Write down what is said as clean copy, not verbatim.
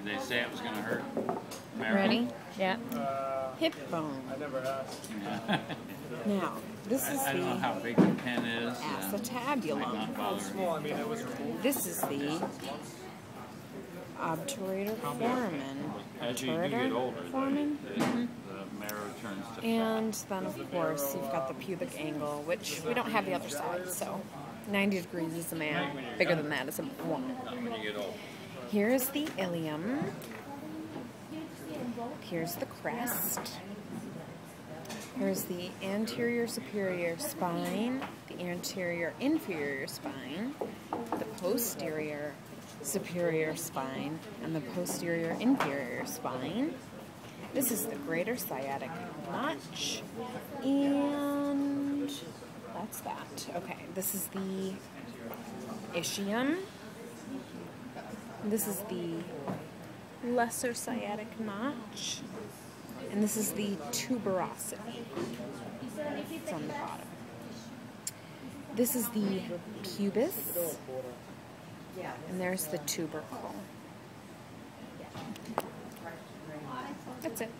Did they say it was going to hurt? Mary? Ready? Yeah. Hip bone. I never asked. Yeah. Now, this is I don't know the how big the pin is. Might acetabulum. not bother me. Well, I mean, it was removed. This is the obturator foramen. As you do get Obturator older, foramen. the marrow turns to And then, of course, you've got the pubic angle, which we don't have the other side, so 90 degrees is a man. Bigger than that is a woman. fat when you get old. Here is the ilium. Here's the crest. Here's the anterior superior spine, the anterior inferior spine, the posterior superior spine, and the posterior inferior spine. This is the greater sciatic notch, and that's that. Okay, this is the ischium. This is the lesser sciatic notch, and this is the tuberosity. It's on the bottom. This is the pubis, and there's the tubercle. That's it.